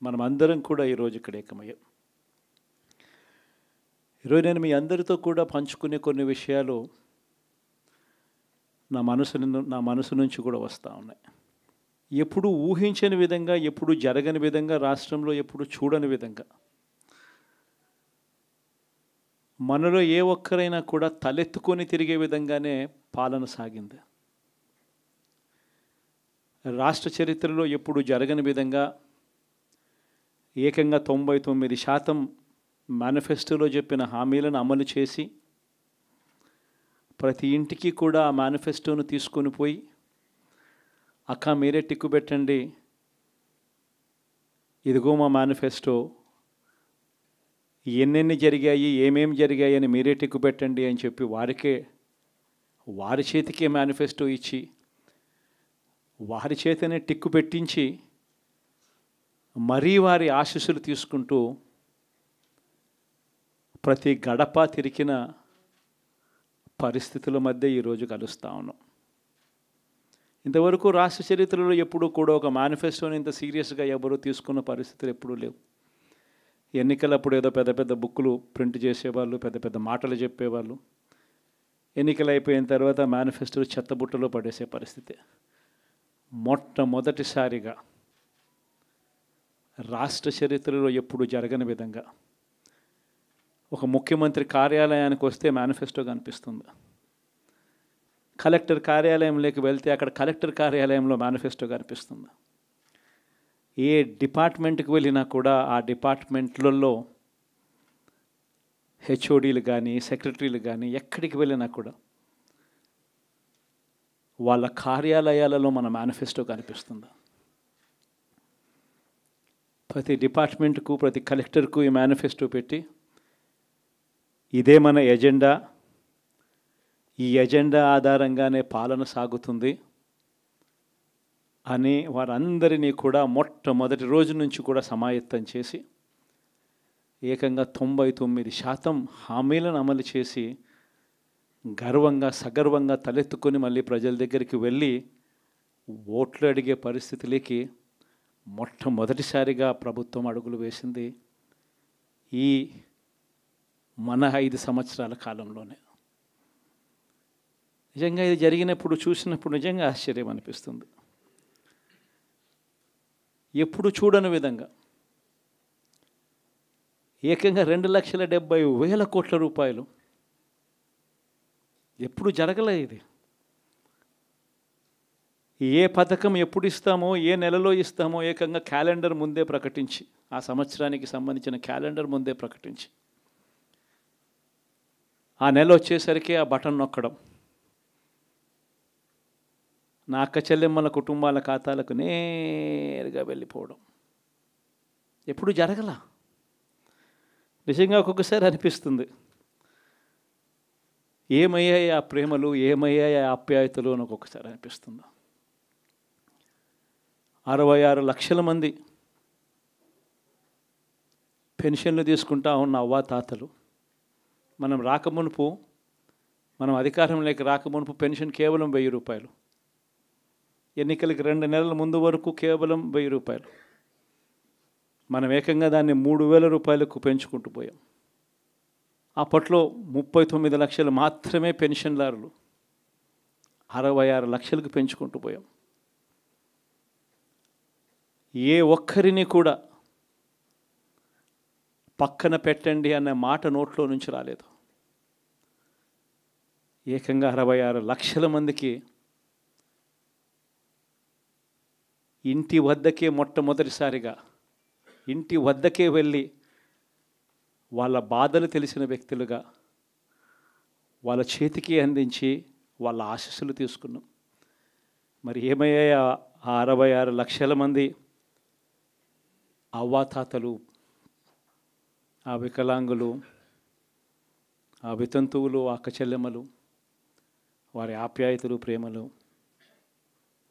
మనమందరం కూడా ఈరోజు ఇక్కడ ఏకమయ్యాం. ఈరోజు నేను మీ అందరితో కూడా పంచుకునే కొన్ని విషయాలు నా మనసు నుంచి కూడా వస్తూ ఉన్నాయి. ఎప్పుడు ఊహించని విధంగా, ఎప్పుడు జరగని విధంగా, రాష్ట్రంలో ఎప్పుడు చూడని విధంగా మనలో ఏ ఒక్కరైనా కూడా తలెత్తుకొని తిరిగే విధంగానే పాలన సాగింది. రాష్ట్ర చరిత్రలో ఎప్పుడు జరగని విధంగా ఏకంగా 99% మేనిఫెస్టోలో చెప్పిన హామీలను అమలు చేసి ప్రతి ఇంటికి కూడా ఆ మేనిఫెస్టోను తీసుకొని పోయి, అక్క మీరే టిక్కు పెట్టండి, ఇదిగో మా మేనిఫెస్టో, ఎన్నెన్ని జరిగాయి, ఏమేమి జరిగాయి అని మీరే టిక్కు పెట్టండి అని చెప్పి వారి చేతికే మేనిఫెస్టో ఇచ్చి వారి చేతనే టిక్కు పెట్టించి మరీ వారి ఆశీస్సులు తీసుకుంటూ ప్రతి గడప తిరిగిన పరిస్థితుల మధ్య ఈరోజు కలుస్తూ ఉన్నాం. ఇంతవరకు రాష్ట్ర చరిత్రలో ఎప్పుడూ కూడా ఒక మేనిఫెస్టోని ఇంత సీరియస్గా ఎవరు తీసుకున్న పరిస్థితులు ఎప్పుడూ లేవు. ఎన్నికలప్పుడు ఏదో పెద్ద పెద్ద బుక్కులు ప్రింట్ చేసేవాళ్ళు, పెద్ద పెద్ద మాటలు చెప్పేవాళ్ళు. ఎన్నికలు అయిపోయిన తర్వాత మేనిఫెస్టోలు చెత్తబుట్టలో పడేసే పరిస్థితి. మొట్టమొదటిసారిగా రాష్ట్ర చరిత్రలో ఎప్పుడు జరగని విధంగా ఒక ముఖ్యమంత్రి కార్యాలయానికి వస్తే మేనిఫెస్టో కనిపిస్తుంది. కలెక్టర్ కార్యాలయంలోకి వెళ్తే అక్కడ కలెక్టర్ కార్యాలయంలో మేనిఫెస్టో కనిపిస్తుంది. ఏ డిపార్ట్మెంట్కి వెళ్ళినా కూడా ఆ డిపార్ట్మెంట్లలో హెచ్ఓడీలు కానీ, సెక్రటరీలు కానీ ఎక్కడికి వెళ్ళినా కూడా వాళ్ళ కార్యాలయాలలో మన మేనిఫెస్టో కనిపిస్తుంది. ప్రతి డిపార్ట్మెంట్కు, ప్రతి కలెక్టర్కు ఈ మేనిఫెస్టో పెట్టి, ఇదే మన ఎజెండా, ఈ ఎజెండా ఆధారంగానే పాలన సాగుతుంది అని వారందరినీ కూడా మొట్టమొదటి రోజు నుంచి కూడా సమాయత్తం చేసి ఏకంగా 99% హామీలను అమలు చేసి గర్వంగా, సగర్వంగా తలెత్తుకొని మళ్ళీ ప్రజల దగ్గరికి వెళ్ళి ఓట్లు అడిగే పరిస్థితులకి మొట్టమొదటిసారిగా ప్రభుత్వం అడుగులు వేసింది ఈ మన 5 సంవత్సరాల కాలంలోనే. నిజంగా ఇది జరిగినప్పుడు, చూసినప్పుడు నిజంగా ఆశ్చర్యం అనిపిస్తుంది. ఎప్పుడు చూడని విధంగా ఏకంగా 2,70,000 కోట్ల రూపాయలు, ఎప్పుడు జరగలే ఇది. ఏ పథకం ఎప్పుడు ఇస్తామో, ఏ నెలలో ఇస్తామో ఏకంగా క్యాలెండర్ ముందే ప్రకటించి, ఆ సంవత్సరానికి సంబంధించిన క్యాలెండర్ ముందే ప్రకటించి, ఆ నెల వచ్చేసరికి ఆ బటన్ నొక్కడం, నా అక్క చెల్లెమ్మల కుటుంబాల ఖాతాలకు నేరుగా వెళ్ళిపోవడం ఎప్పుడు జరగల. నిజంగా ఒక్కొక్కసారి అనిపిస్తుంది, ఏమయ్యాయి ఆ ప్రేమలు, ఏమయ్యాయి ఆ ఆప్యాయతలు అని ఒక్కొక్కసారి అనిపిస్తుంది. 66 లక్షల మంది పెన్షన్లు తీసుకుంటా ఉన్న అవ్వాతాతలు, మనం అధికారంలోకి రాకమునుపు పెన్షన్ కేవలం 1000 రూపాయలు. ఎన్నికలకి 2 నెలల ముందు వరకు కేవలం 1000 రూపాయలు. మనం ఏకంగా దాన్ని 3,000 రూపాయలకు పెంచుకుంటూ పోయాం. అప్పట్లో 39 లక్షలు మాత్రమే పెన్షన్దారులు, 66 లక్షలకు పెంచుకుంటూ పోయాం. ఏ ఒక్కరిని కూడా పక్కన పెట్టండి అన్న మాట నోట్లో నుంచి రాలేదు. ఏకంగా 66 లక్షల మందికి ఇంటి వద్దకే మొట్టమొదటిసారిగా ఇంటి వద్దకే వెళ్ళి వాళ్ళ బాధలు తెలిసిన వ్యక్తులుగా వాళ్ళ చేతికి అందించి వాళ్ళ ఆశీస్సులు తీసుకున్నాం. మరి ఏమయ్యాయి ఆ 66 లక్షల మంది అవ్వాతాతలు, ఆ వికలాంగులు, ఆ వితంతువులు, అక్క చెల్లెమ్మలు, వారి ఆప్యాయతలు, ప్రేమలు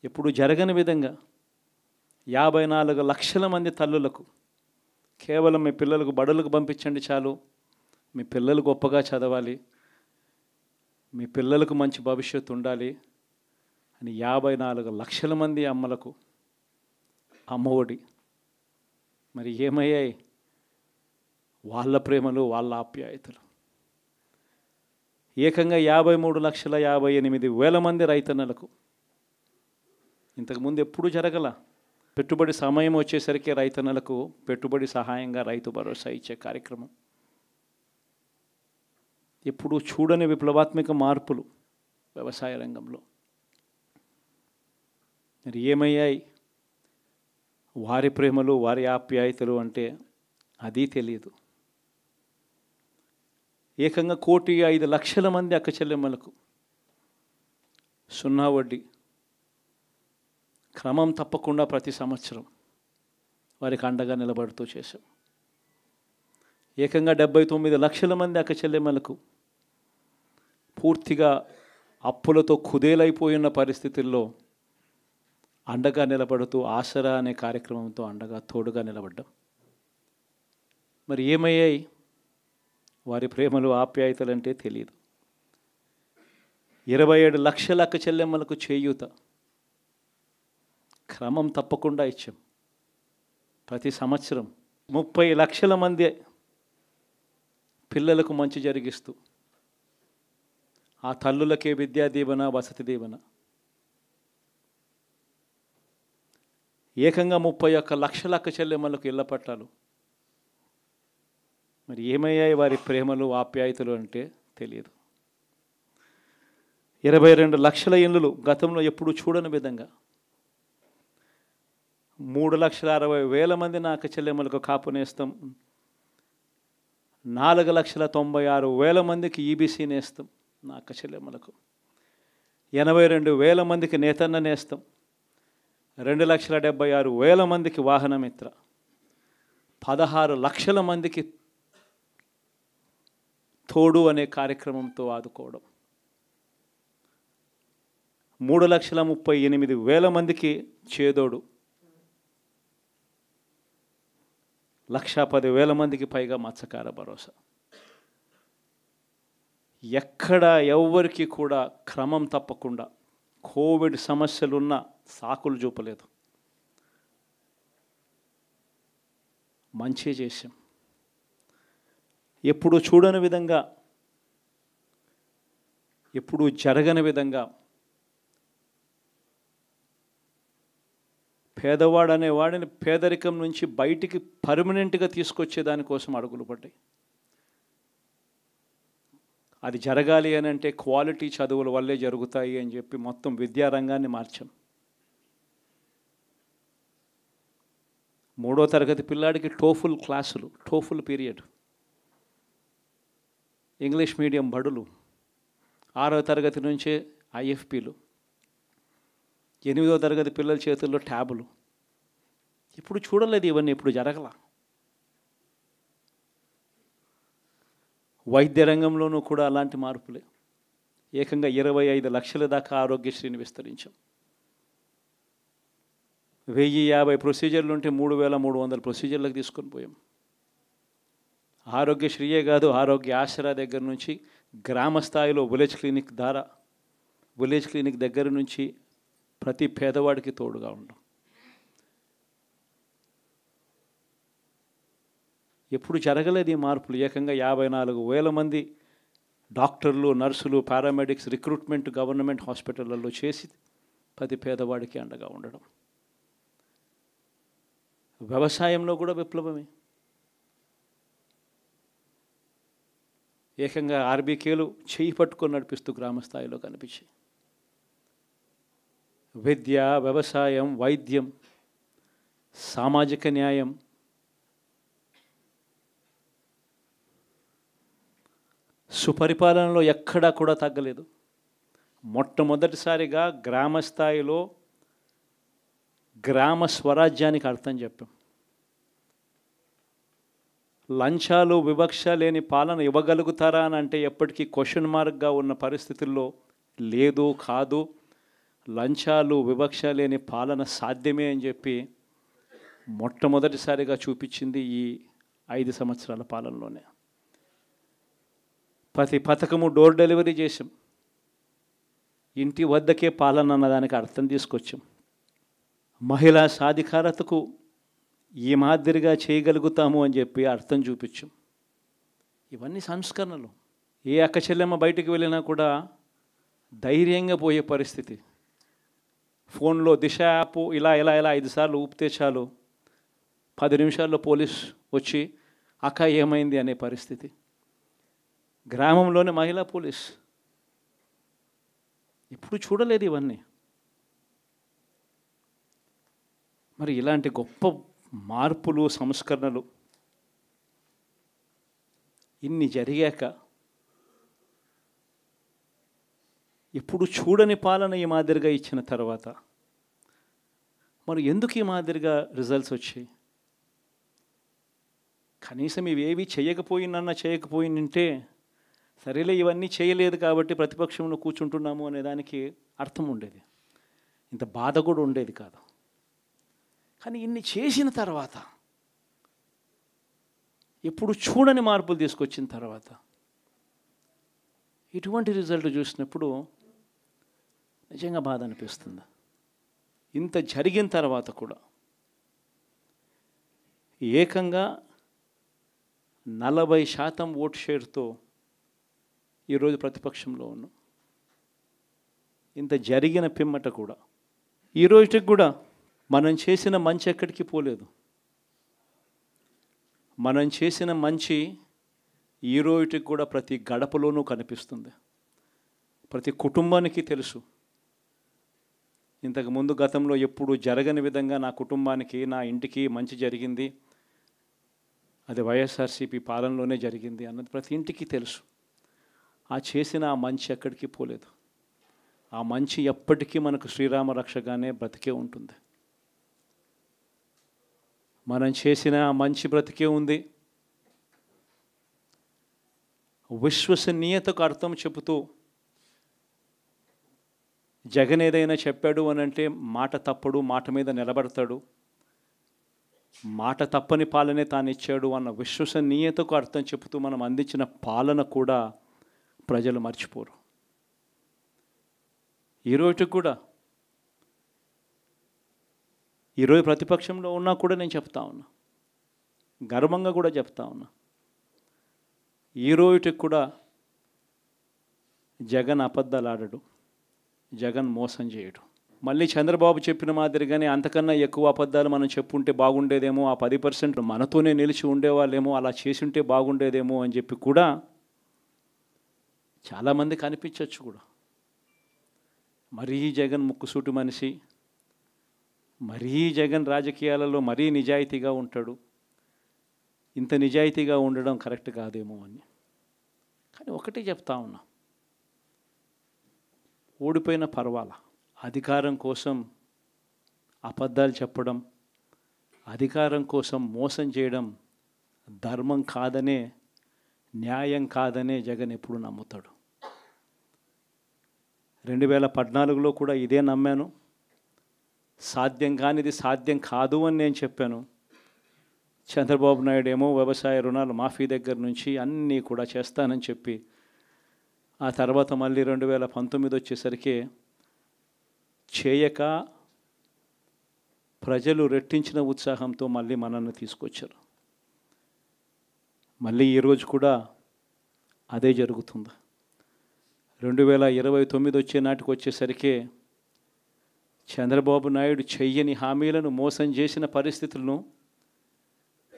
ఎప్పుడు జరగని విధంగా 54 లక్షల మంది తల్లులకు కేవలం మీ పిల్లలకు బడులకు పంపించండి చాలు, మీ పిల్లలు గొప్పగా చదవాలి, మీ పిల్లలకు మంచి భవిష్యత్తు ఉండాలి అని 54 లక్షల మంది అమ్మలకు అమ్మఒడి మరి ఏమయ్యాయి వాళ్ళ ప్రేమలు, వాళ్ళ ఆప్యాయతలు? ఏకంగా 53,58,000 మంది రైతన్నలకు. ఇంతకుముందు ఎప్పుడూ జరగల. పెట్టుబడి సమయం వచ్చేసరికి రైతన్నలకు పెట్టుబడి సహాయంగా రైతు భరోసా ఇచ్చే కార్యక్రమం. ఎప్పుడు చూడని విప్లవాత్మక మార్పులు వ్యవసాయ రంగంలో. మరి ఏమయ్యాయి వారి ప్రేమలు, వారి ఆప్యాయతలు అంటే అది తెలియదు. ఏకంగా 1,05,00,000 మంది అక్క చెల్లెమ్మలకు 0 వడ్డీ క్రమం తప్పకుండా ప్రతి సంవత్సరం వారికి అండగా నిలబడుతూ చేశాం. ఏకంగా 79,00,000 మంది అక్క చెల్లెమ్మలకు పూర్తిగా అప్పులతో కుదేలైపోయిన పరిస్థితుల్లో అండగా నిలబడుతూ ఆసరా అనే కార్యక్రమంతో అండగా తోడుగా నిలబడ్డాం. మరి ఏమయ్యాయి వారి ప్రేమలు, ఆప్యాయతలు అంటే తెలియదు. 27 లక్షల అక్క చెల్లెమ్మలకు చేయూత క్రమం తప్పకుండా ఇచ్చాం. ప్రతి సంవత్సరం 30 లక్షల మంది పిల్లలకు మంచి జరిగిస్తూ ఆ తల్లులకే విద్యా దీవెన, వసతి దీవెన. ఏకంగా 31 లక్షల అక్క చెల్లెమ్మలకు ఇళ్ల పట్టాలు. మరి ఏమయ్యాయి వారి ప్రేమలు, ఆప్యాయతలు అంటే తెలియదు. 22 లక్షల ఇళ్ళు గతంలో ఎప్పుడు చూడని విధంగా 3,60,000 మంది నా అక్క చెల్లెమ్మలకు కాపు నేస్తం, 4,96,000 మందికి ఈబీసీ నేస్తం నా అక్క చెల్లెమ్మలకు, 82,000 మందికి నేతన్న నేస్తం, 2,76,000 మందికి వాహన మిత్ర, 16 లక్షల మందికి తోడు అనే కార్యక్రమంతో ఆదుకోవడం, 3,38,000 మందికి చేదోడు, 1,10,000 మందికి పైగా మత్స్యకార భరోసా. ఎక్కడ ఎవ్వరికి కూడా క్రమం తప్పకుండా కోవిడ్ సమస్యలున్న సాకులు చూపలేదు. మంచి చేశాం. ఎప్పుడు చూడని విధంగా, ఎప్పుడు జరగని విధంగా పేదవాడు అనేవాడిని పేదరికం నుంచి బయటికి పర్మనెంట్గా తీసుకొచ్చే దానికోసం అడుగులు పడ్డాయి. అది జరగాలి అని అంటే క్వాలిటీ చదువుల వల్లే జరుగుతాయి అని చెప్పి మొత్తం విద్యారంగాన్ని మార్చాం. 3వ తరగతి పిల్లాడికి టోఫుల్ క్లాసులు, టోఫుల్ పీరియడ్, ఇంగ్లీష్ మీడియం బడులు, 6వ తరగతి నుంచే ఐఎఫ్పీలు, 8వ తరగతి పిల్లల చేతుల్లో ట్యాబులు. ఇప్పుడు చూడలేదు ఇవన్నీ, ఇప్పుడు జరగల. వైద్య రంగంలోనూ కూడా అలాంటి మార్పులే. ఏకంగా 25 లక్షల దాకా ఆరోగ్యశ్రీని విస్తరించాం. 1,050 ప్రొసీజర్లు ఉంటే 3,300 ప్రొసీజర్లకు తీసుకొని పోయాం. ఆరోగ్యశ్రీయే కాదు, ఆరోగ్య ఆసరా దగ్గర నుంచి గ్రామ స్థాయిలో విలేజ్ క్లినిక్ దగ్గర నుంచి ప్రతి పేదవాడికి తోడుగా ఉండడం. ఎప్పుడు జరగలేదు ఈ మార్పులు. ఏకంగా 54,000 మంది డాక్టర్లు, నర్సులు, పారామెడిక్స్ రిక్రూట్మెంట్ గవర్నమెంట్ హాస్పిటళ్లలో చేసి ప్రతి పేదవాడికి అండగా ఉండడం. వ్యవసాయంలో కూడా విప్లవమే. ఏకంగా ఆర్బీకేలు చేయి పట్టుకొని నడిపిస్తూ గ్రామ స్థాయిలో కనిపించి విద్య, వ్యవసాయం, వైద్యం, సామాజిక న్యాయం, సుపరిపాలనలో ఎక్కడా కూడా తగ్గలేదు. మొట్టమొదటిసారిగా గ్రామ స్థాయిలో గ్రామ స్వరాజ్యానికి అర్థం చెప్పాం. లంచాలు, వివక్ష లేని పాలన ఇవ్వగలుగుతారా అని అంటే ఎప్పటికీ క్వశ్చన్ మార్క్గా ఉన్న పరిస్థితుల్లో లేదు, కాదు, లంచాలు, వివక్ష లేని పాలన సాధ్యమే అని చెప్పి మొట్టమొదటిసారిగా చూపించింది ఈ 5 సంవత్సరాల పాలనలోనే. ప్రతి పథకము డోర్ డెలివరీ చేసాం. ఇంటి వద్దకే పాలన అన్నదానికి అర్థం తీసుకొచ్చాం. మహిళా సాధికారతకు ఈ మాదిరిగా చేయగలుగుతాము అని చెప్పి అర్థం చూపించాం. ఇవన్నీ సంస్కరణలు. ఏ అక్క చెల్లెమ్మ బయటికి వెళ్ళినా కూడా ధైర్యంగా పోయే పరిస్థితి. ఫోన్లో దిశ యాప్ ఇలా 5 సార్లు ఊపితే చాలు 10 నిమిషాల్లో పోలీస్ వచ్చి అక్క ఏమైంది అనే పరిస్థితి. గ్రామంలోనే మహిళా పోలీస్. ఇప్పుడు చూడలేదు ఇవన్నీ. మరి ఇలాంటి గొప్ప మార్పులు, సంస్కరణలు ఇన్ని జరిగాక ఇప్పుడు చూడని పాలన ఈ మాదిరిగా ఇచ్చిన తర్వాత మరి ఎందుకు ఈ మాదిరిగా రిజల్ట్స్ వచ్చాయి? కనీసం ఇవేవి చేయకపోయిందంటే సరేలే ఇవన్నీ చేయలేదు కాబట్టి ప్రతిపక్షంలో కూర్చుంటున్నాము అనే దానికి అర్థం ఉండేది, ఇంత బాధ కూడా ఉండేది కాదు. కానీ ఇన్ని చేసిన తర్వాత, ఎప్పుడు చూడని మార్పులు తీసుకొచ్చిన తర్వాత ఇటువంటి రిజల్ట్ చూసినప్పుడు నిజంగా బాధ అనిపిస్తుంది. ఇంత జరిగిన తర్వాత కూడా ఏకంగా 40% ఓట్ షేర్తో ఈరోజు ప్రతిపక్షంలో ఉన్నాం. ఇంత జరిగిన పిమ్మట కూడా ఈ రోజుకి కూడా మనం చేసిన మంచి ఎక్కడికి పోలేదు. మనం చేసిన మంచి ఈ రోజుకి కూడా ప్రతి గడపలోనూ కనిపిస్తుంది, ప్రతి కుటుంబానికి తెలుసు. ఇంతకుముందు గతంలో ఎప్పుడు జరగని విధంగా నా కుటుంబానికి, నా ఇంటికి మంచి జరిగింది, అది వైఎస్ఆర్సీపీ పాలనలోనే జరిగింది అన్నది ప్రతి ఇంటికి తెలుసు. ఆ చేసిన ఆ మంచి ఎక్కడికి పోలేదు. ఆ మంచి ఎప్పటికీ మనకు శ్రీరామ రక్షగానే బ్రతికే ఉంటుంది. మనం చేసిన ఆ మంచి బ్రతికే ఉంది. విశ్వసనీయతకు అర్థం చెబుతూ జగన్ ఏదైనా చెప్పాడు అని అంటే మాట తప్పడు, మాట మీద నిలబడతాడు, మాట తప్పని పాలనే తాను ఇచ్చాడు అన్న విశ్వసనీయతకు అర్థం చెబుతూ మనం అందించిన పాలన కూడా ప్రజలు మర్చిపోరు. ఈరోజు కూడా ఈరోజు ప్రతిపక్షంలో ఉన్నా కూడా నేను చెప్తా ఉన్నా, గర్వంగా కూడా చెప్తా ఉన్నా, ఈరోజుకి కూడా జగన్ అబద్ధాలు ఆడడు, జగన్ మోసం చేయడు. మళ్ళీ చంద్రబాబు చెప్పిన మాదిరిగానే అంతకన్నా ఎక్కువ అబద్ధాలు మనం చెప్పుంటే బాగుండేదేమో, ఆ 10% మనతోనే నిలిచి ఉండేవాళ్ళేమో, అలా చేసి ఉంటే బాగుండేదేమో అని చెప్పి కూడా చాలామందికి అనిపించవచ్చు కూడా. మరీ జగన్ ముక్కుసూటి మనిషి, మరీ జగన్ రాజకీయాలలో మరీ నిజాయితీగా ఉంటాడు, ఇంత నిజాయితీగా ఉండడం కరెక్ట్ కాదేమో అని. కానీ ఒకటే చెప్తా ఉన్నా, ఓడిపోయిన పర్వాలా, అధికారం కోసం అబద్ధాలు చెప్పడం, అధికారం కోసం మోసం చేయడం ధర్మం కాదనే, న్యాయం కాదనే జగన్ ఎప్పుడు నమ్ముతాడు. 2014లో కూడా ఇదే నమ్మాను. సాధ్యం కానిది సాధ్యం కాదు అని నేను చెప్పాను. చంద్రబాబు నాయుడు ఏమో వ్యవసాయ రుణాలు మాఫీ దగ్గర నుంచి అన్నీ కూడా చేస్తానని చెప్పి, ఆ తర్వాత మళ్ళీ 2019 వచ్చేసరికి చేయక ప్రజలు రెట్టించిన ఉత్సాహంతో మళ్ళీ మనల్ని తీసుకొచ్చారు. మళ్ళీ ఈరోజు కూడా అదే జరుగుతుంది. 2029 వచ్చే నాటికి వచ్చేసరికి చంద్రబాబు నాయుడు చెయ్యని హామీలను, మోసం చేసిన పరిస్థితులను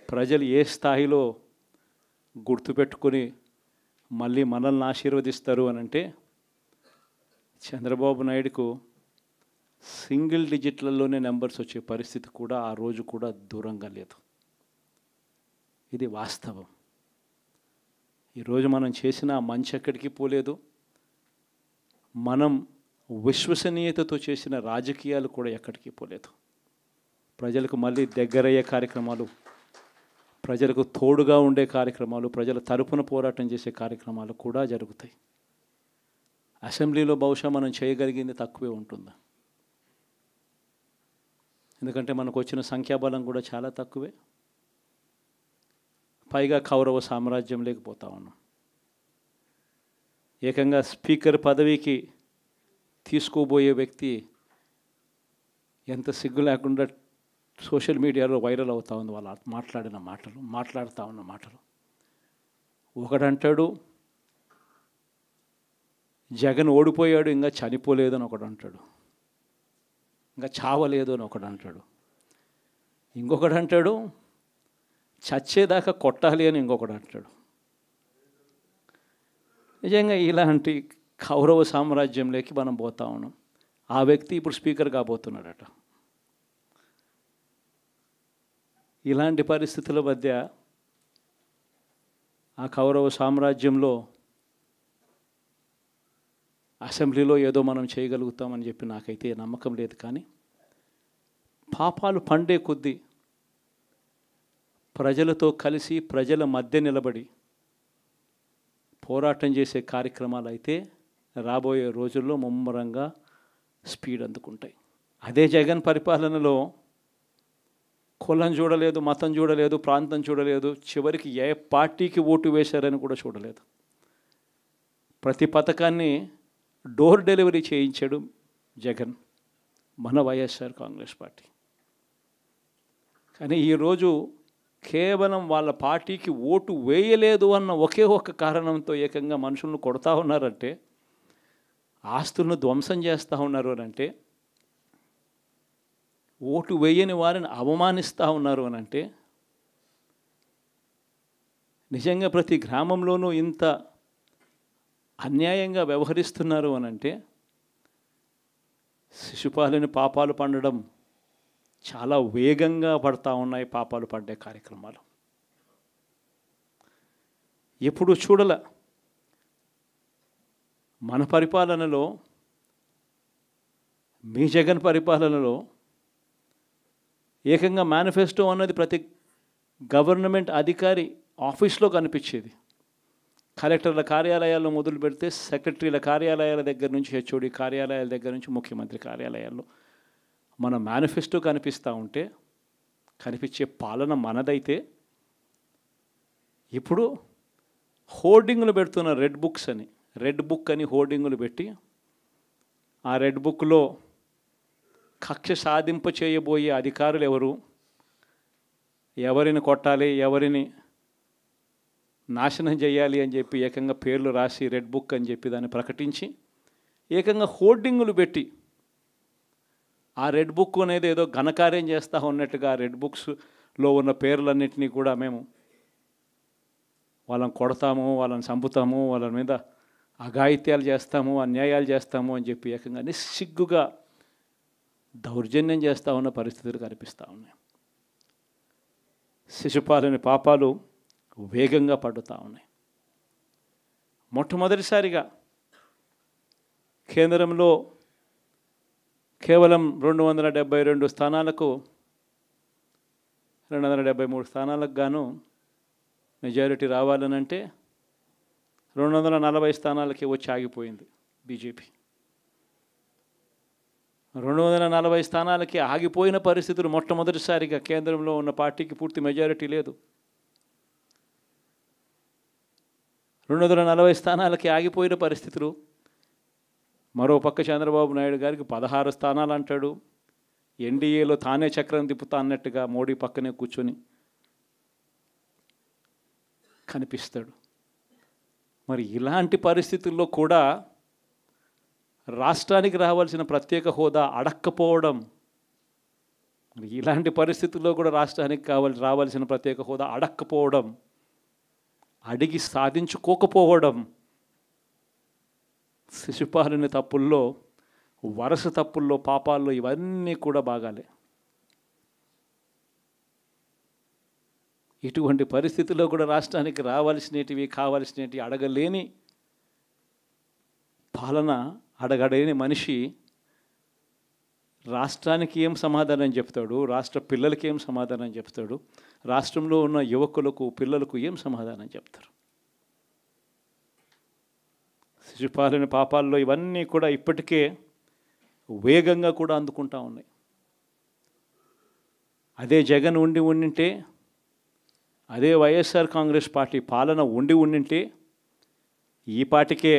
ప్రజలు ఏ స్థాయిలో గుర్తుపెట్టుకొని మళ్ళీ మనల్ని ఆశీర్వదిస్తారు అని అంటే, చంద్రబాబు నాయుడుకు సింగిల్ డిజిట్లలోనే నెంబర్స్ వచ్చే పరిస్థితి కూడా ఆ రోజు కూడా దూరంగా లేదు. ఇది వాస్తవం. ఈరోజు మనం చేసిన మంచి ఎక్కడికి పోలేదు. మనం విశ్వసనీయతతో చేసిన రాజకీయాలు కూడా ఎక్కడికి పోలేదు. ప్రజలకు మళ్ళీ దగ్గరయ్యే కార్యక్రమాలు, ప్రజలకు తోడుగా ఉండే కార్యక్రమాలు, ప్రజల తరపున పోరాటం చేసే కార్యక్రమాలు కూడా జరుగుతాయి. అసెంబ్లీలో బహుశా మనం చేయగలిగింది తక్కువే ఉంటుంది, ఎందుకంటే మనకు వచ్చిన సంఖ్యాబలం కూడా చాలా తక్కువే. పైగా కౌరవ సామ్రాజ్యం లేకపోతా ఉన్నాం. ఏకంగా స్పీకర్ పదవికి తీసుకోబోయే వ్యక్తి ఎంత సిగ్గు లేకుండా సోషల్ మీడియాలో వైరల్ అవుతూ ఉంది వాళ్ళు మాట్లాడుతూ ఉన్న మాటలు. ఒకడంటాడు జగన్ ఓడిపోయాడు ఇంకా చనిపోలేదు అని ఒకడు అంటాడు, ఇంకా చావలేదు అని ఒకడు అంటాడు. ఇంకొకడు అంటాడు చచ్చేదాకా కొట్టాలి అని ఇంకొకడు అంటాడు. నిజంగా ఇలాంటి కౌరవ సామ్రాజ్యంలోకి మనం పోతా ఉన్నాం. ఆ వ్యక్తి ఇప్పుడు స్పీకర్ కాబోతున్నాడట. ఇలాంటి పరిస్థితుల మధ్య ఆ కౌరవ సామ్రాజ్యంలో అసెంబ్లీలో ఏదో మనం చేయగలుగుతామని చెప్పి నాకైతే నమ్మకం లేదు. కానీ పాపాలు పండే కొద్దీ ప్రజలతో కలిసి ప్రజల మధ్య నిలబడి పోరాటం చేసే కార్యక్రమాలు అయితే రాబోయే రోజుల్లో ముమ్మరంగా స్పీడ్ అందుకుంటాయి. అదే జగన్ పరిపాలనలో కులం చూడలేదు, మతం చూడలేదు, ప్రాంతం చూడలేదు, చివరికి ఏ పార్టీకి ఓటు వేశారని కూడా చూడలేదు. ప్రతి పథకాన్ని డోర్ డెలివరీ చేయించాడు జగన్, మన వైఎస్ఆర్ కాంగ్రెస్ పార్టీ. కానీ ఈరోజు కేవలం వాళ్ళ పార్టీకి ఓటు వేయలేదు అన్న ఒకే ఒక కారణంతో ఏకంగా మనుషులను కొడతా ఉన్నారంటే, ఆస్తులను ధ్వంసం చేస్తూ ఉన్నారు అని అంటే, ఓటు వేయని వారిని అవమానిస్తూ ఉన్నారు అని అంటే, నిజంగా ప్రతి గ్రామంలోనూ ఇంత అన్యాయంగా వ్యవహరిస్తున్నారు అని అంటే, శిశుపాలని పాపాలు పండడం చాలా వేగంగా పడతా ఉన్నాయి. పాపాలు పడ్డే కార్యక్రమాలు ఎప్పుడు చూడల. మన పరిపాలనలో, మీ జగన్ పరిపాలనలో ఏకంగా మేనిఫెస్టో అన్నది ప్రతి గవర్నమెంట్ అధికారి ఆఫీస్లో కనిపించేది. కలెక్టర్ల కార్యాలయాల్లో మొదలు పెడితే సెక్రటరీల కార్యాలయాల దగ్గర నుంచి, హెచ్ఓడి కార్యాలయాల దగ్గర నుంచి ముఖ్యమంత్రి కార్యాలయాల్లో మన మేనిఫెస్టో కనిపిస్తూ ఉంటే, కనిపించే పాలన మనదైతే, ఇప్పుడు హోర్డింగులు పెడుతున్న రెడ్ బుక్ అని హోర్డింగులు పెట్టి, ఆ రెడ్ బుక్లో కక్ష సాధింప చేయబోయే అధికారులు ఎవరిని కొట్టాలి, ఎవరిని నాశనం చేయాలి అని చెప్పి ఏకంగా పేర్లు రాసి రెడ్ బుక్ అని చెప్పి దాన్ని ప్రకటించి ఏకంగా హోర్డింగులు పెట్టి, ఆ రెడ్ బుక్ అనేది ఏదో ఘనకార్యం చేస్తూ ఉన్నట్టుగా రెడ్ బుక్స్లో ఉన్న పేర్లన్నింటినీ కూడా మేము వాళ్ళని కొడతాము, వాళ్ళని చంపుతాము, వాళ్ళ మీద అఘాయిత్యాలు చేస్తాము, అన్యాయాలు చేస్తాము అని చెప్పి ఏకంగా నిస్సిగ్గుగా దౌర్జన్యం చేస్తూ ఉన్న పరిస్థితులు కనిపిస్తూ ఉన్నాయి. శిశుపాలని పాపాలు వేగంగా పడుతూ ఉన్నాయి. మొట్టమొదటిసారిగా కేంద్రంలో కేవలం 272 స్థానాలకు 273 స్థానాలకు గాను మెజారిటీ రావాలనంటే 240 స్థానాలకి వచ్చి ఆగిపోయింది బీజేపీ. 240 స్థానాలకి ఆగిపోయిన పరిస్థితులు మొట్టమొదటిసారిగా కేంద్రంలో ఉన్న పార్టీకి పూర్తి మెజారిటీ లేదు. 240 స్థానాలకి ఆగిపోయిన పరిస్థితులు. మరో పక్క చంద్రబాబు నాయుడు గారికి 16 స్థానాలు అంటాడు. ఎన్డీఏలో తానే చక్రం తిప్పుతా అన్నట్టుగా మోడీ పక్కనే కూర్చొని కనిపిస్తాడు. మరి ఇలాంటి పరిస్థితుల్లో కూడా రాష్ట్రానికి రావాల్సిన ప్రత్యేక హోదా అడక్కపోవడం, మరి ఇలాంటి పరిస్థితుల్లో కూడా రాష్ట్రానికి రావాల్సిన ప్రత్యేక హోదా అడక్కపోవడం, అడిగి సాధించుకోకపోవడం, శిశుపాలని తప్పుల్లో, వరుస తప్పుల్లో, పాపాల్లో ఇవన్నీ కూడా బాగాలే. ఇటువంటి పరిస్థితుల్లో కూడా రాష్ట్రానికి రావాల్సినవి, కావాల్సినవి అడగలేని పాలన, అడగలేని మనిషి రాష్ట్రానికి ఏం సమాధానం చెప్తాడు, రాష్ట్ర పిల్లలకి ఏం సమాధానం చెప్తాడు, రాష్ట్రంలో ఉన్న యువకులకు, పిల్లలకు ఏం సమాధానం చెప్తారు? శిశుపాలని పాపాల్లో ఇవన్నీ కూడా ఇప్పటికే వేగంగా కూడా అందుకుంటా ఉన్నాయి. అదే జగన్ ఉండింటే, అదే వైఎస్ఆర్ కాంగ్రెస్ పార్టీ పాలన ఉండింటే ఈ పాటికే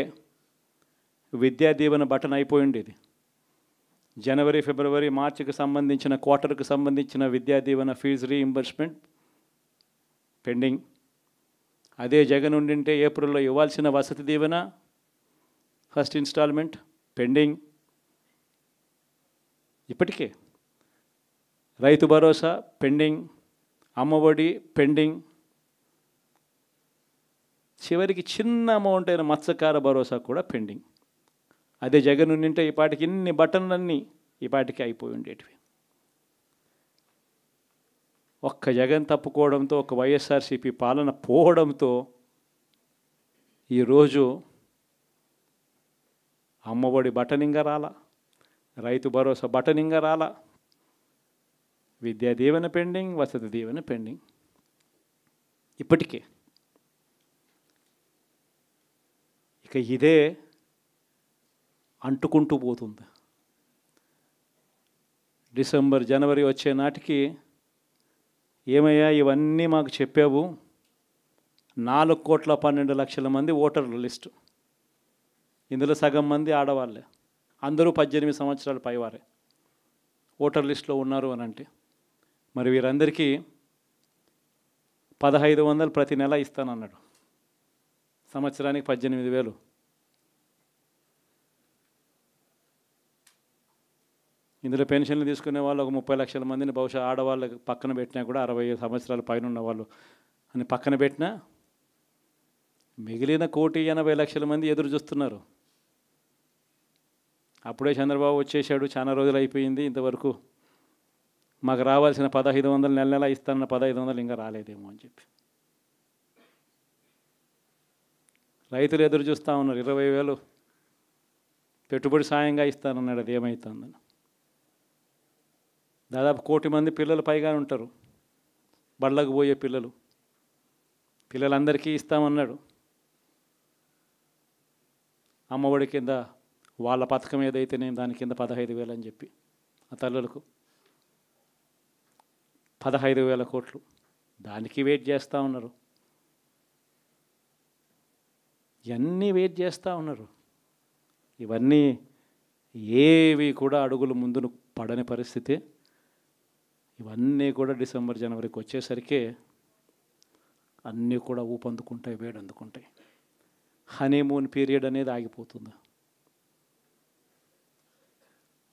విద్యా దీవెన బటన్ అయిపోయి ఉండేది. జనవరి, ఫిబ్రవరి, మార్చికి సంబంధించిన క్వార్టర్కి సంబంధించిన Vidya Deevena fee reimbursement pending. అదే జగన్ ఉండింటే ఏప్రిల్లో ఇవ్వాల్సిన Vasathi Deevena first instalment pending. ఇప్పటికే రైతు భరోసా పెండింగ్, అమ్మఒడి పెండింగ్, చివరికి చిన్న అమౌంట్ అయిన మత్స్యకార భరోసా కూడా పెండింగ్. అదే జగన్ ఉండింటే ఈ పాటికి ఇన్ని బటన్లన్నీ ఈ పాటికి అయిపోయి ఉండేటివి. ఒక్క జగన్ తప్పుకోవడంతో, ఒక వైఎస్ఆర్సీపీ పాలన పోవడంతో ఈరోజు అమ్మఒడి బటనింగా రాలా, రైతు భరోసా బటనింగా రాలా, విద్యా దీవెన పెండింగ్, వసతి దీవెన పెండింగ్. ఇప్పటికే ఇక ఇదే అంటుకుంటూ పోతుంది. డిసెంబర్, జనవరి వచ్చే నాటికి ఏమయ్యా ఇవన్నీ మాకు చెప్పావు, 4,12,00,000 మంది ఓటర్ల లిస్టు, ఇందులో సగం మంది ఆడవాళ్ళే, అందరూ 18 సంవత్సరాల పైవారే ఓటర్ లిస్టులో ఉన్నారు అని అంటే, మరి వీరందరికీ 1,500 ప్రతి నెల ఇస్తానన్నాడు, సంవత్సరానికి 18,000. ఇందులో పెన్షన్లు తీసుకునే వాళ్ళు ఒక 30 లక్షల మందిని బహుశా ఆడవాళ్ళకి పక్కన పెట్టినా కూడా 60 సంవత్సరాల పైన ఉన్న వాళ్ళు అని పక్కన పెట్టినా మిగిలిన 1,80,00,000 మంది ఎదురు చూస్తున్నారు. అప్పుడే చంద్రబాబు వచ్చేసాడు, చాలా రోజులు అయిపోయింది, ఇంతవరకు మాకు రావాల్సిన 1,500 నెల నెల ఇస్తానన్న 1,500 ఇంకా రాలేదేమో అని చెప్పి రైతులు ఎదురు చూస్తూ ఉన్నారు. 20,000 పెట్టుబడి సాయంగా ఇస్తానన్నాడు, అది ఏమవుతుందని. దాదాపు 1,00,000 మంది పిల్లలు పైగా ఉంటారు, బళ్ళకు పోయే పిల్లలందరికీ ఇస్తామన్నాడు. అమ్మఒడి కింద వాళ్ళ పథకం ఏదైతేనే దాని కింద 15,000 అని చెప్పి ఆ తల్లులకు 15,000 కోట్లు, దానికి వెయిట్ చేస్తూ ఉన్నారు. ఇవన్నీ వెయిట్ చేస్తూ ఉన్నారు. ఇవన్నీ ఏవి కూడా అడుగులు ముందును పడని పరిస్థితి. ఇవన్నీ కూడా డిసెంబర్, జనవరికి వచ్చేసరికి అన్నీ కూడా ఊపందుకుంటాయి, వేడందుకుంటాయి. హనీమూన్ పీరియడ్ అనేది ఆగిపోతుంది.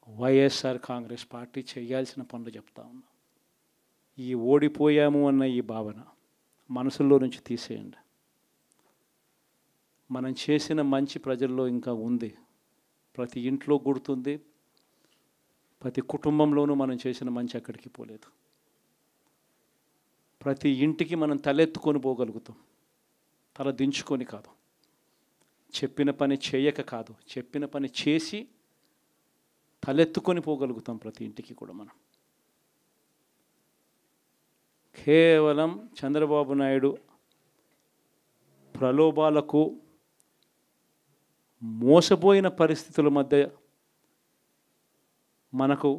వైఎస్ఆర్ కాంగ్రెస్ పార్టీ చేయాల్సిన పనులు చెప్తా ఉన్నా. ఈ ఓడిపోయాము అన్న ఈ భావన మనసులో నుంచి తీసేయండి. మనం చేసిన మంచి ప్రజల్లో ఇంకా ఉంది, ప్రతి ఇంట్లో గుర్తుంది, ప్రతి కుటుంబంలోనూ మనం చేసిన మంచి ఎక్కడికి పోలేదు. ప్రతి ఇంటికి మనం తలెత్తుకొని పోగలుగుతాం, తల దించుకొని కాదు, చెప్పిన పని చేయక కాదు, చెప్పిన పని చేసి తలెత్తుకొని పోగలుగుతాం ప్రతి ఇంటికి కూడా మనం. కేవలం చంద్రబాబు నాయుడు ప్రలోభాలకు మోసపోయిన పరిస్థితుల మధ్య మనకు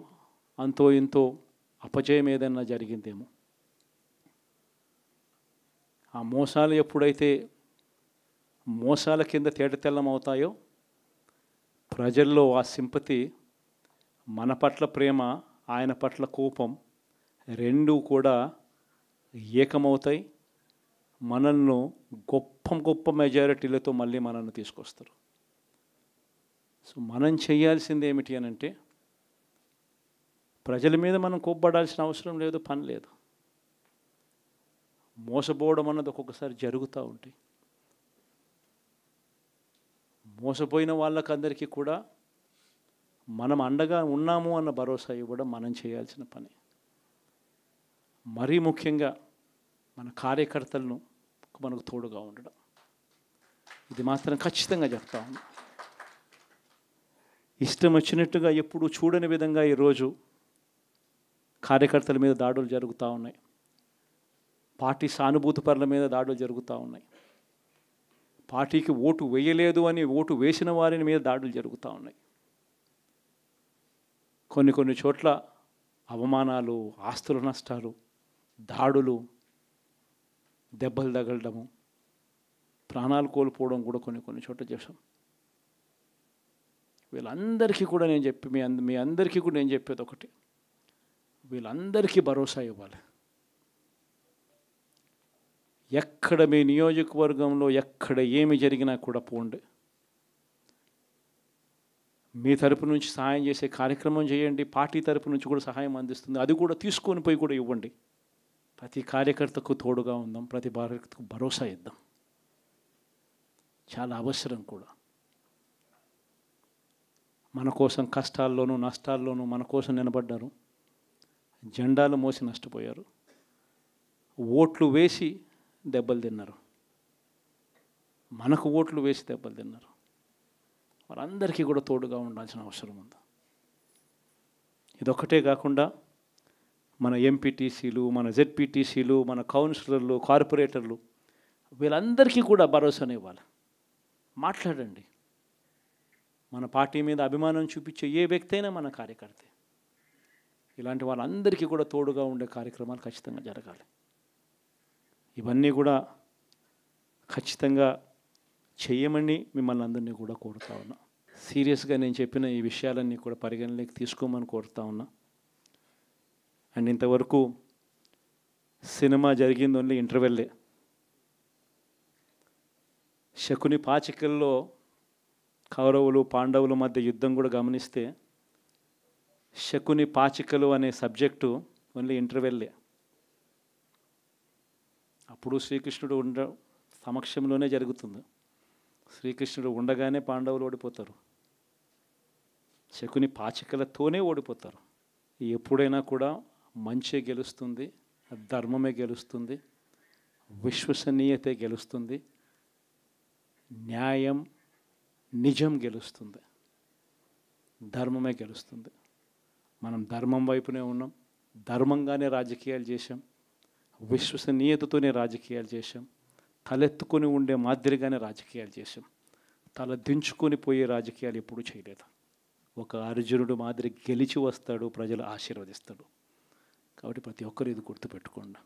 అంతో ఇంతో అపజయం ఏదైనా జరిగిందేమో. ఆ మోసాలు ఎప్పుడైతే మోసాల కింద తేటతెల్లం అవుతాయో, ప్రజల్లో ఆ సింపతి, మన పట్ల ప్రేమ, ఆయన పట్ల కోపం రెండూ కూడా ఏకమవుతాయి. మనల్ని గొప్ప మెజారిటీలతో మళ్ళీ మనల్ని తీసుకొస్తారు. సో మనం చేయాల్సింది ఏమిటి అని అంటే, ప్రజల మీద మనం కోప్పడాల్సిన అవసరం లేదు, పని లేదు. మోసపోవడం అన్నది ఒక్కొక్కసారి జరుగుతూ ఉంటాయి. మోసపోయిన వాళ్ళకందరికీ కూడా మనం అండగా ఉన్నాము అన్న భరోసా ఇవ్వడం మనం చేయాల్సిన పని. మరీ ముఖ్యంగా మన కార్యకర్తలను మనకు తోడుగా ఉండడం, ఇది మాత్రం ఖచ్చితంగా చెప్తా ఉన్నాం. ఇష్టం వచ్చినట్టుగా ఎప్పుడు చూడని విధంగా ఈరోజు కార్యకర్తల మీద దాడులు జరుగుతూ ఉన్నాయి, పార్టీ సానుభూతి పరుల మీద దాడులు జరుగుతూ ఉన్నాయి, పార్టీకి ఓటు వేయలేదు అని ఓటు వేసిన వారి మీద దాడులు జరుగుతూ ఉన్నాయి. కొన్ని చోట్ల అవమానాలు, ఆస్తుల నష్టాలు, దాడులు, దెబ్బలు తగలడము, ప్రాణాలు కోల్పోవడం కూడా కొన్ని చోట్ల చేశాం. వీళ్ళందరికీ కూడా నేను మీ అందరికీ కూడా నేను చెప్పేది ఒకటి, వీళ్ళందరికీ భరోసా ఇవ్వాలి. ఎక్కడ మీ నియోజకవర్గంలో ఎక్కడ ఏమి జరిగినా కూడా పోండి, మీ తరపు నుంచి సహాయం చేసే కార్యక్రమం చేయండి. పార్టీ తరపు నుంచి కూడా సహాయం అందిస్తుంది, అది కూడా తీసుకొని పోయి కూడా ఇవ్వండి. ప్రతి కార్యకర్తకు తోడుగా ఉందాం, ప్రతి కార్యకర్తకు భరోసా ఇద్దాం, చాలా అవసరం కూడా. మన కోసం కష్టాల్లోనూ నష్టాల్లోనూ మన కోసం నిలబడ్డారు, జెండాలు మోసి నష్టపోయారు, ఓట్లు వేసి దెబ్బలు తిన్నారు, మనకు ఓట్లు వేసి దెబ్బలు తిన్నారు. వారందరికీ కూడా తోడుగా ఉండాల్సిన అవసరం ఉంది. ఇదొక్కటే కాకుండా మన ఎంపీటీసీలు, మన జెడ్పీటీసీలు, మన కౌన్సిలర్లు, కార్పొరేటర్లు, వీళ్ళందరికీ కూడా భరోసానే ఇవ్వాలి. మాట్లాడండి. మన పార్టీ మీద అభిమానం చూపించే ఏ వ్యక్తి అయినా మన కార్యకర్తే. ఇలాంటి వాళ్ళందరికీ కూడా తోడుగా ఉండే కార్యక్రమాలు ఖచ్చితంగా జరగాలి. ఇవన్నీ కూడా ఖచ్చితంగా చేయమని మిమ్మల్ని అందరినీ కూడా కోరుతా ఉన్నా. సీరియస్గా నేను చెప్పిన ఈ విషయాలన్నీ కూడా పరిగణలోకి తీసుకోమని కోరుతా ఉన్నా. అండ్ ఇంతవరకు సినిమా జరిగింది ఓన్లీ ఇంటర్వెల్లే. శకుని పాచికల్లో కౌరవులు పాండవుల మధ్య యుద్ధం కూడా గమనిస్తే శకుని పాచికలు అనే సబ్జెక్టు ఓన్లీ ఇంటర్వెల్లే. అప్పుడు శ్రీకృష్ణుడు సమక్షంలోనే జరుగుతుంది. శ్రీకృష్ణుడు ఉండగానే పాండవులు ఓడిపోతారు, శకుని పాచికలతోనే ఓడిపోతారు. ఎప్పుడైనా కూడా మంచే గెలుస్తుంది, ధర్మమే గెలుస్తుంది, విశ్వసనీయతే గెలుస్తుంది, న్యాయం నిజం గెలుస్తుంది, ధర్మమే గెలుస్తుంది. మనం ధర్మం వైపునే ఉన్నాం, ధర్మంగానే రాజకీయాలు చేశాం, విశ్వసనీయతతోనే రాజకీయాలు చేశాం, తలెత్తుకొని ఉండే మాదిరిగానే రాజకీయాలు చేశాం. తల దించుకొని పోయే రాజకీయాలు ఎప్పుడూ చేయలేదు. ఒక అర్జునుడు మాదిరి గెలిచి వస్తాడు, ప్రజలు ఆశీర్వదిస్తాడు. కాబట్టి ప్రతి ఒక్కరు ఇది గుర్తుపెట్టుకోండి.